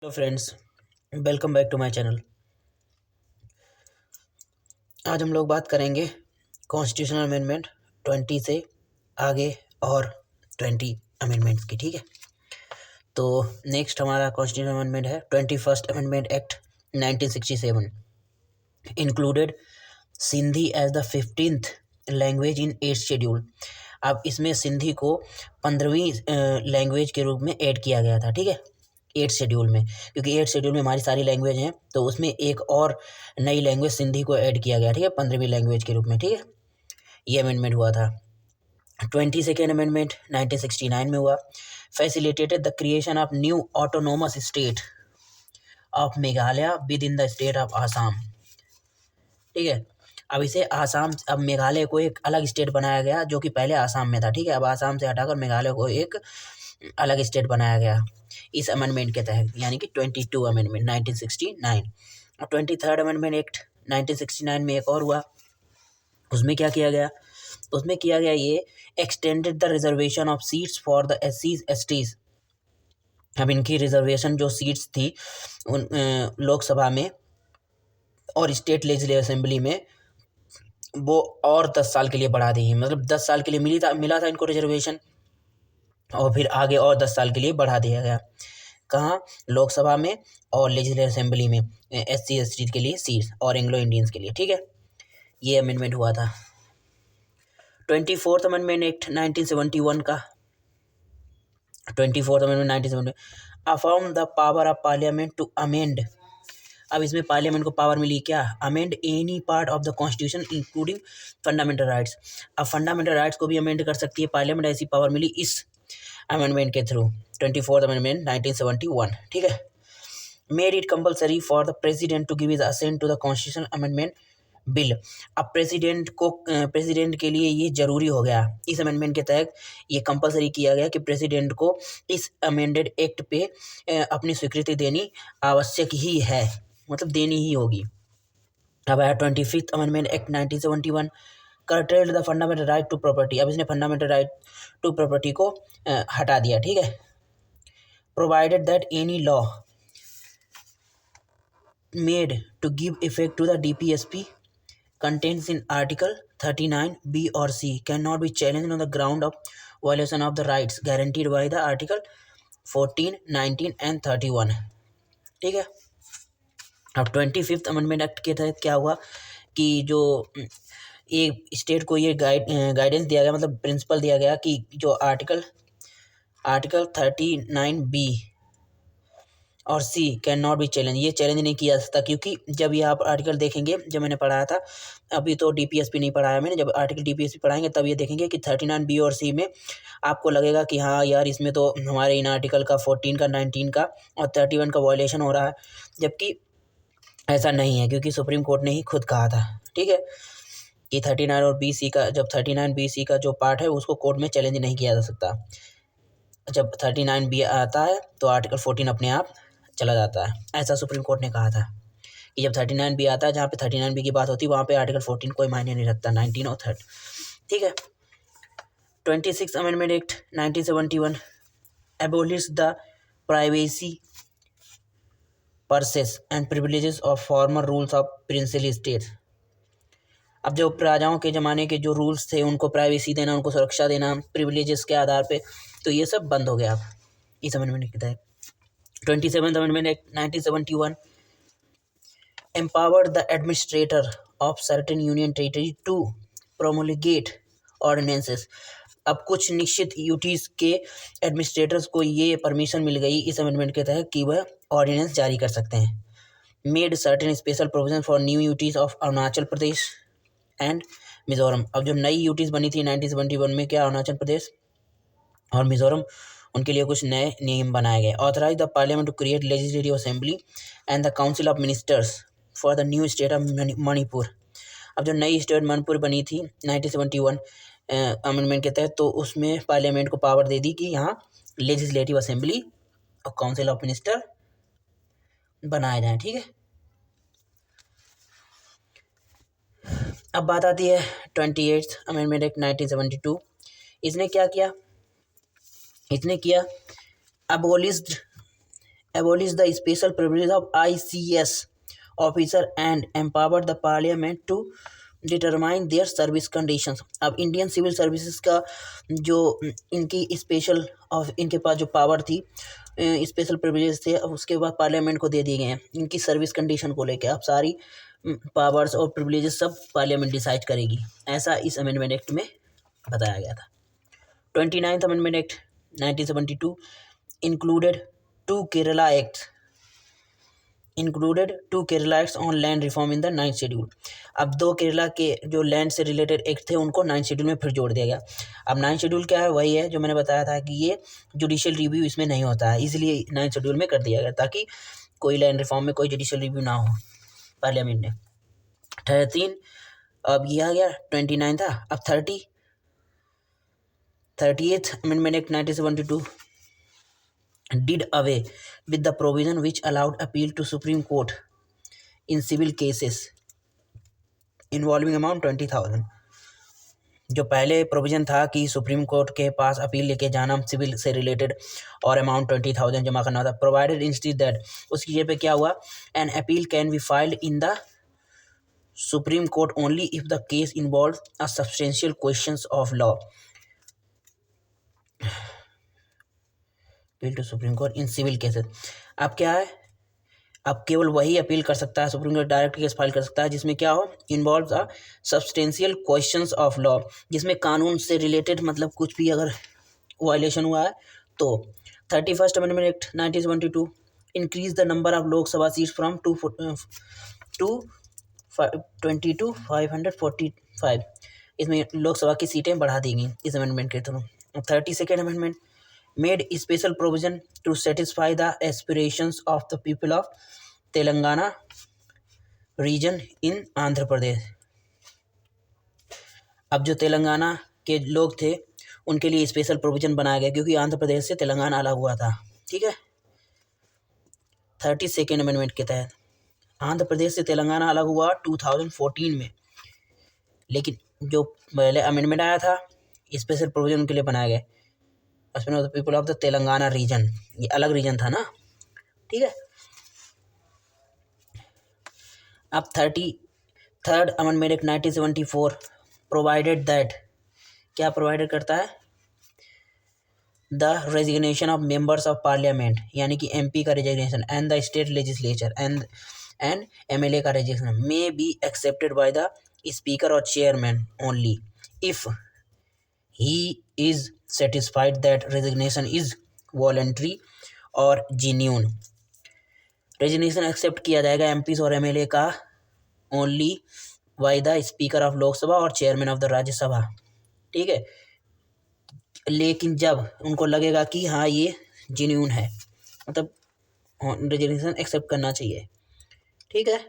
Hello friends, welcome back to my channel. आज हम लोग बात करेंगे कॉन्स्टिट्यूशनल अमेंडमेंट 20 से आगे और 20 अमेंडमेंट्स की। ठीक है, तो नेक्स्ट हमारा कॉन्स्टिट्यूशनल अमेंडमेंट है 21st amendment act 1967 included Sindhi as the 15th language in 8th schedule. अब इसमें सिंधी को 15वीं लैंग्वेज के रूप में ऐड किया गया था। ठीक है, 8th शेड्यूल में, क्योंकि 8th शेड्यूल में हमारी सारी लैंग्वेज हैं, तो उसमें एक और नई लैंग्वेज सिंधी को ऐड किया गया। ठीक है, 15वीं लैंग्वेज के रूप में। ठीक है, ये अमेंडमेंट हुआ था। 22nd अमेंडमेंट 1969 में हुआ। Facilitated the creation of new autonomous state of Meghalaya with in the state of Assam. ठीक है, अब इसे आसाम, अब मेघालय को एक अलग स्टेट बनाया गया जो कि पहले आसाम में था। ठीक है, अब आसाम से हटाकर मेघालय को एक अलग स्टेट बनाया गया इस अमेंडमेंट के तहत, यानी कि 22 अमेंडमेंट 1969। और 23rd अमेंडमेंट एक्ट 1969 में एक और हुआ। उसमें क्या किया गया? उसमें किया गया ये, extended the reservation of seats for the SCs STs। अब इनकी रिजर्वेशन जो सीट्स थी उन लोकसभा में और स्टेट लेजिस्लेटिव असेंबली में, वो और 10 साल के लिए बढ़ा दी है। मतलब 10 साल के लिए मिला था इनको रिजर्वेशन, और फिर आगे और 10 साल के लिए बढ़ा दिया गया। कहाँ? लोकसभा में और लेजिस्लेटिव असेंबली में SC ST के लिए सीट्स और एंग्लो इंडियंस के लिए। ठीक है, ये अमेंडमेंट हुआ था। 24th अमेंडमेंट एक्ट 1971 का, 24th amendment 1970 affirm the power of parliament to amend. अब इसमें पार्लियामेंट को पावर मिली क्या? Amend any part of the constitution including fundamental rights. अब फंडामेंटल राइट्स को भी अमेंड कर सकती है पार्लियामेंट, ऐसी पावर मिली इस अमेंडमेंट के थ्रू, 24th अमेंडमेंट 1971। ठीक है, made it compulsory for the president to give his assent to the constitutional amendment bill. अब प्रेसिडेंट के लिए ये जरूरी हो गया। इस अमेंडमेंट के तहत ये कंपलसरी किया गया कि प्रेसिडेंट को इस अमेंडेड एक्ट पे अपनी स्वीकृति देनी आवश्यक ही है, मतलब देनी ही होगी। अब आया 25th amendment act 1971, curtailed the fundamental right to property. अब इसने फंडामेंटल राइट टू प्रॉपर्टी को हटा दिया। ठीक है, provided that any law made to give effect to the DPSP contains in Article 39B or C cannot be challenged on the ground of violation of the rights guaranteed by the Article 14, 19 and 31। ठीक है, अब 25th amendment act के तहत क्या हुआ कि जो एक स्टेट को ये गाइडेंस दिया गया, मतलब प्रिंसिपल दिया गया कि जो आर्टिकल 39B और C can not be challenge, ये चैलेंज नहीं किया जा सकता। क्योंकि जब ये आप आर्टिकल देखेंगे, जब मैंने पढ़ाया था, अभी तो DPSP नहीं पढ़ाया मैंने, जब आर्टिकल DPSP पढ़ाएंगे तब ये देखेंगे कि 39B और C में आपको लगेगा कि हाँ यार, इसमें तो हमारे इन आर्टिकल का 14 का 19 का और 31 का वायलेशन हो रहा है, जबकि ऐसा नहीं है, क्योंकि सुप्रीम कोर्ट ने ही खुद कहा था। ठीक है, कि 39 और BC का, जब 39BC का जो पार्ट है उसको कोर्ट में चैलेंज नहीं किया जा सकता। जब 39B आता है तो आर्टिकल 14 अपने आप चला जाता है, ऐसा सुप्रीम कोर्ट ने कहा था कि जब 39B आता है, जहाँ पे 39B की बात होती है वहाँ पे आर्टिकल 14 कोई मायने नहीं रखता, 19 और 30। ठीक है, 26th amendment act 1971 abolish the privacy purses and privileges of former rules of principal state. अब जो राजाओं के ज़माने के जो रूल्स थे, उनको प्राइवेसी देना, उनको सुरक्षा देना प्रिविलेजेस के आधार पे, तो ये सब बंद हो गया अब इस अमेंडमेंट के तहत। 27th amendment act 1971 empowered the administrator of certain union territory to promulgate ordinances। अब कुछ निश्चित यूटीज के एडमिनिस्ट्रेटर्स को ये परमिशन मिल गई इस अमेंडमेंट के तहत कि वह ऑर्डिनेंस जारी कर सकते हैं। Made certain special provision for new UTs of Arunachal Pradesh and Mizoram. अब जो नई यूटीज बनी थी 1971 में, क्या अरुणाचल प्रदेश और मिजोरम, उनके लिए कुछ नए नियम बनाए गए। Authorise the parliament to create legislative assembly and the council of ministers for the new state of Manipur. अब जो नई स्टेट मणिपुर बनी थी 1971 अमेंडमेंट के तहत, तो उसमें पार्लियामेंट को पावर दे दी कि यहाँ लेजिस्लेटिव असेंबली और काउंसिल ऑफ मिनिस्टर बनाए जाएं। ठीक है, अब बात आती है 28th अमेंडमेंट एक्ट 1972। इसने क्या किया? इसने किया abolished abolish the special privilege of ICS officer and empower the parliament to determine their service conditions. अब इंडियन सिविल सर्विसेज का जो इनकी स्पेशल ऑफ इनके पास जो पावर थी, स्पेशल प्रिविलेज थे, अब उसके बाद पार्लियामेंट को दे दिए गए हैं इनकी सर्विस कंडीशन को लेकर। अब सारी पावर्स और प्रिविलेजेस सब पार्लियामेंट डिसाइड करेगी, ऐसा इस अमेंडमेंट एक्ट में बताया गया था। 29th amendment act 1972 included to Kerala act on land reform in the 9th schedule. अब 2 केरला के जो लैंड से रिलेटेड एक्ट थे उनको 9th शेड्यूल में फिर जोड़ दिया गया। अब 9th शेड्यूल क्या है, वही है जो मैंने बताया था कि ये जुडिशियल रिव्यू इसमें नहीं होता है, इसलिए 9th शेड्यूल में कर दिया गया ताकि कोई लैंड रिफॉर्म में कोई जुडिशियल रिव्यू ना हो पार्लियामेंट में। 13 अब ये आ गया, 29 था, अब 30th amendment act 1972 did away with the provision which allowed appeal to Supreme Court in civil cases involving amount 20,000। जो पहले प्रोविजन था कि सुप्रीम कोर्ट के पास अपील लेके जाना सिविल से रिलेटेड और अमाउंट 20,000 जमा करना था, प्रोवाइडेड इंस्टीड दैट, उसकी जगह पे क्या हुआ, an appeal can be filed in the supreme court only if the case involve a substantial questions of law appeal to supreme court in civil cases. अब क्या है, अब केवल वही अपील कर सकता है, supreme court direct case file कर सकता है जिसमें क्या हो, involve a substantial questions of law, जिसमें कानून से रिलेटेड मतलब कुछ भी अगर वायलेशन हुआ है तो। 31st amendment act 1972 increase the number of Lok Sabha seats from 220 to 545, इसमें लोकसभा की सीटें बढ़ा दी गई इस अमेंडमेंट के through. 32nd amendment made special provision to satisfy the aspirations of the people of Telangana region in Andhra Pradesh. अब जो तेलंगाना के लोग थे उनके लिए स्पेशल प्रोविजन बनाया गया क्योंकि आंध्र प्रदेश से तेलंगाना अलग हुआ था, ठीक है। 32nd अमेंडमेंट के तहत आंध्र प्रदेश से तेलंगाना अलग हुआ 2014 में, लेकिन जो पहले अमेंडमेंट आया था स्पेशल प्रोविजन उनके लिए बनाया गया, उसमें people of the Telangana region, ये अलग रीजन था ना, ठीक है। अब 33rd amendment act 1974 provided that, क्या प्रोवाइडेड करता है, the resignation of members of parliament, यानी कि एमपी का resignation and the state legislature and MLA का resignation may be accepted by the speaker और chairman only if he is satisfied that resignation is voluntary और genuine। Resignation accept किया जाएगा MPs और MLA का only by the speaker of Lok Sabha और chairman of the Rajya Sabha, ठीक है, लेकिन जब उनको लगेगा कि हाँ ये जेन्यून है, मतलब रेजिग्नेशन एक्सेप्ट करना चाहिए, ठीक है।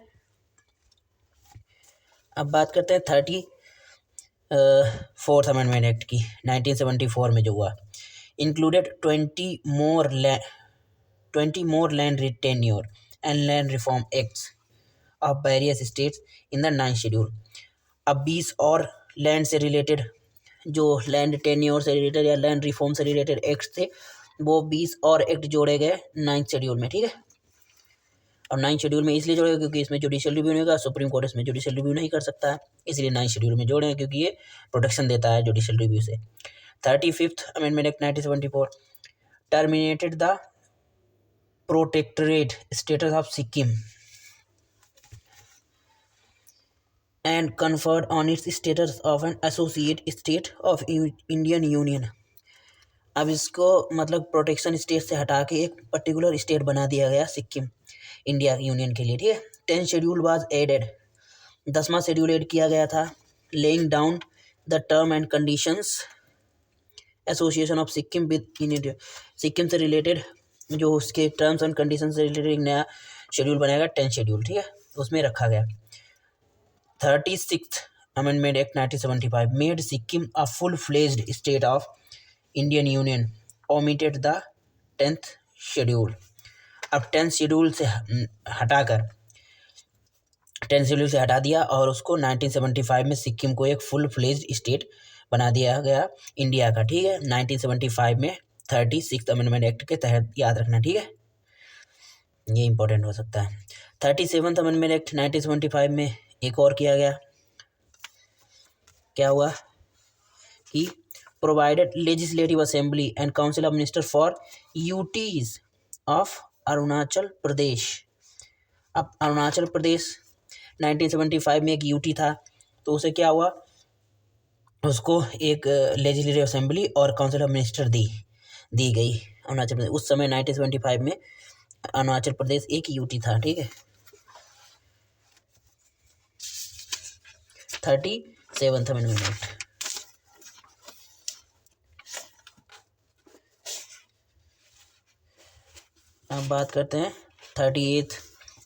अब बात करते हैं 34th अमेंडमेंट एक्ट की 1974 में जो हुआ, included 20 more land tenure and land reform acts of various states in the 9th schedule. अब 20 और लैंड से रिलेटेड जो लैंड टेन्योर से रिलेटेड या लैंड रिफॉर्म से रिलेटेड एक्ट्स थे वो 20 और एक्ट जोड़े गए 9th शेड्यूल में, ठीक है। और 9th शेड्यूल में इसलिए जोड़े क्योंकि इसमें जुडिशियल रिव्यू नहीं होगा, सुप्रीम कोर्ट इसमें जुडिशियल रिव्यू नहीं कर सकता है, इसलिए 9th शेड्यूल में जोड़े हैं क्योंकि ये प्रोटेक्शन देता है जुडिशियल रिव्यू से। 35th amendment act 1974 terminated the protectorate status of Sikkim and conferred on it's status of an associate state of Indian union. अब इसको मतलब प्रोटेक्शन स्टेट से हटा के एक पर्टिकुलर स्टेट बना दिया गया सिक्किम इंडिया यूनियन के लिए, ठीक है। 10th शेड्यूल वाज एडेड, 10वां शेड्यूल एड किया गया था, laying down the term and conditions association of Sikkim with India. Sikkim से रिलेटेड जो उसके टर्म्स एंड कंडीशन से रिलेटेड एक नया शेड्यूल बनाएगा 10th शेड्यूल, ठीक है, उसमें रखा गया। 36th amendment act 1975 made Sikkim a full fledged state of Indian union, omitted the 10th schedule. अब 10th शेड्यूल से हटाकर 10th शेड्यूल से हटा दिया और उसको 1975 में सिक्किम को एक फुल फ्लेज्ड स्टेट बना दिया गया इंडिया का, ठीक है, 1975 में 36th अमेंडमेंट एक्ट के तहत, याद रखना, ठीक है। ये इंपॉर्टेंट हो सकता है। 37th अमेंडमेंट एक्ट 1975 में एक और किया गया, क्या हुआ कि provided legislative assembly and council of minister for UTs of Arunachal Pradesh. अब अरुणाचल प्रदेश 1975 में एक यूटी था, तो उसे क्या हुआ, उसको एक लेजिस्लेटिव असेंबली और काउंसिल ऑफ मिनिस्टर दी गई अरुणाचल प्रदेश। उस समय 1975 में अरुणाचल प्रदेश एक यूटी था, ठीक है। 37th amendment. अब बात करते हैं 38th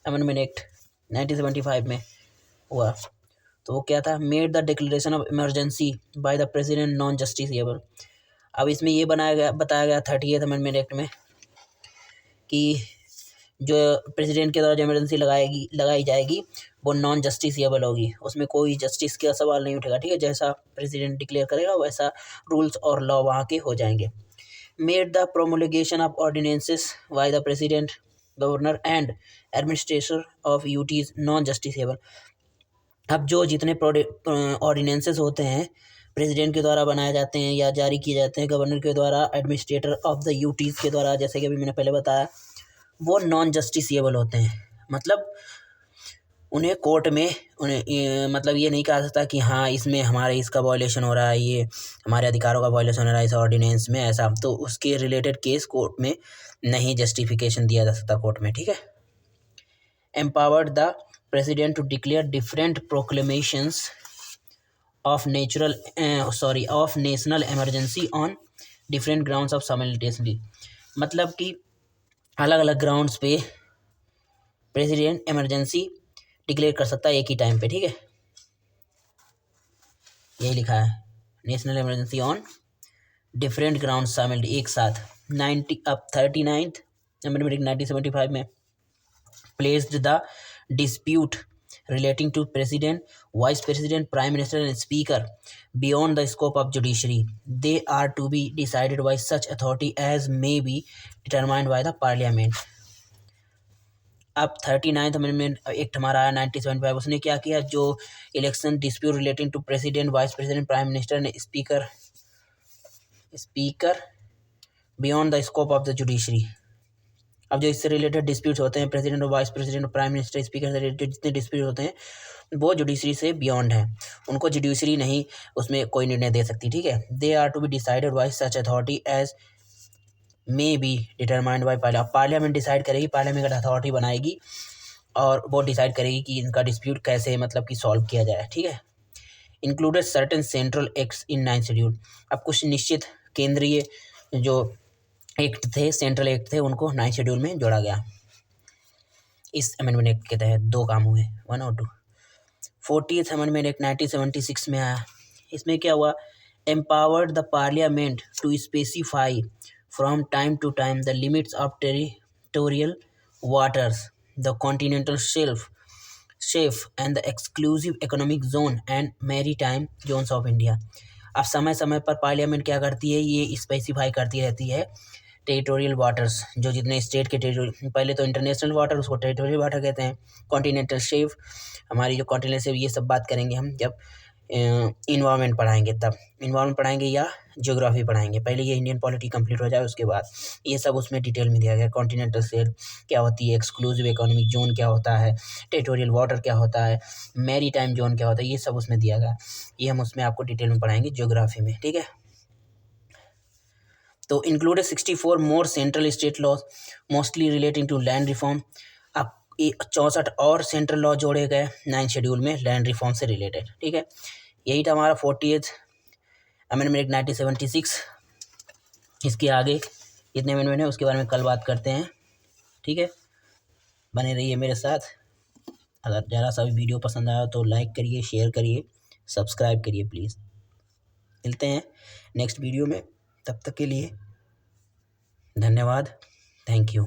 अमेंडमेंट एक्ट 1975 में हुआ, तो वो क्या था, made the declaration of emergency bye the president non justiciable. अब इसमें ये बताया गया 38th अमेंडमेंट एक्ट में कि जो प्रेसिडेंट के द्वारा जो इमरजेंसी लगाई जाएगी वो नॉन जस्टिसेबल होगी, उसमें कोई जस्टिस का सवाल नहीं उठेगा, ठीक है। जैसा प्रेसिडेंट डिक्लेयर करेगा वैसा रूल्स और लॉ वहाँ के हो जाएंगे। Made the promulgation of ordinances by the president, governor and administrator of UTs non justiciable. अब जो जितने ऑर्डिनेंसेस होते हैं प्रेसिडेंट के द्वारा बनाए जाते हैं या जारी किए जाते हैं, गवर्नर के द्वारा, एडमिनिस्ट्रेटर ऑफ द यूटीज़ के द्वारा, जैसे कि अभी मैंने पहले बताया, वो नॉन जस्टिसेबल होते हैं। मतलब उन्हें कोर्ट में मतलब ये नहीं कहा सकता कि हाँ इसमें हमारे इसका वायलेशन हो रहा है, ये हमारे अधिकारों का वायलेशन हो रहा है इस ऑर्डिनेंस में, ऐसा तो उसके रिलेटेड केस कोर्ट में नहीं जस्टिफिकेशन दिया जा सकता कोर्ट में, ठीक है। Empowered the president to declare different proclamations of national emergency on different grounds of simultaneously. मतलब कि अलग अलग ग्राउंड्स पे प्रेसिडेंट इमरजेंसी डिक्लेयर कर सकता है एक ही टाइम पे, ठीक है। यही लिखा है, national emergency on different ground शामिल एक साथ। 39th अमेंडमेंट 1975 में placed the dispute relating to president, vice president, prime minister and speaker beyond the scope of judiciary. They are to be decided by such authority as may be determined by the parliament. अब 39th amendment act हमारा आया 1975, उसने क्या किया, जो election dispute relating to president, vice president, prime minister and speaker beyond the scope of the judiciary. अब जो इससे रिलेटेड डिस्प्यूट्स होते हैं, प्रेसिडेंट और vice president, prime minister, speaker से रिलेटेड जितने डिस्प्यूट होते हैं वो जुडिशरी से बियॉन्ड है, उनको जुडिशरी नहीं उसमें कोई निर्णय दे सकती, ठीक है। They are to be decided by such authority as may be determined by parliament decide करेगी, पार्लियामेंट अथॉरिटी बनाएगी और वो डिसाइड करेगी कि इनका डिस्प्यूट कैसे मतलब कि सॉल्व किया जाए, ठीक है। Included certain central acts in 9th schedule. अब कुछ निश्चित केंद्रीय जो एक्ट थे, सेंट्रल एक्ट थे, उनको 9th शेड्यूल में जोड़ा गया। इस अमेंडमेंट एक्ट के तहत दो काम हुए, 1 और 2। 40th अमेंडमेंट एक्ट 1976 में आया, इसमें क्या हुआ, empowered the parliament to specify from time to time the limits of territorial waters, the continental shelf and the exclusive economic zone and maritime zones of India. अब समय समय पर parliament क्या करती है, ये स्पेसिफाई करती रहती है टेरिटोरियल वाटर्स, जो जितने स्टेट के टेरिटोरियल, पहले तो इंटरनेशनल वाटर उसको टेरिटोरियल वाटर कहते हैं, कॉन्टिनेंटल शेल्फ, हमारी जो कॉन्टिनेंट शेल्फ, ये सब बात करेंगे हम जब इन्वायरमेंट पढ़ाएंगे, तब इन्वायरमेंट पढ़ाएंगे या ज्योग्राफी पढ़ाएंगे। पहले ये इंडियन पॉलिटी कंप्लीट हो जाए, उसके बाद ये सब उसमें डिटेल में दिया गया। कॉन्टिनेंटल शेल्फ क्या होती है, एक्सक्लूसिव इकोनॉमिक जोन क्या होता है, टेरिटोरियल वाटर क्या होता है, मैरी टाइम जोन क्या होता है, ये सब उसमें दिया गया। ये हम उसमें आपको डिटेल में पढ़ाएंगे ज्योग्राफी में, ठीक है। तो included 64 more central state laws mostly relating to land reform. अब 64 और सेंट्रल लॉ जोड़े गए 9th शेड्यूल में लैंड रिफॉर्म से रिलेटेड, ठीक है। यही था हमारा 40th अमेंडमेंट 1976। इसके आगे कितने अमेंडमेंट है उसके बारे में कल बात करते हैं, ठीक है। बने रहिए मेरे साथ। अगर ज़रा सा भी वीडियो पसंद आया तो लाइक करिए, शेयर करिए, सब्सक्राइब करिए प्लीज़। मिलते हैं नेक्स्ट वीडियो में, तब तक के लिए धन्यवाद, थैंक यू।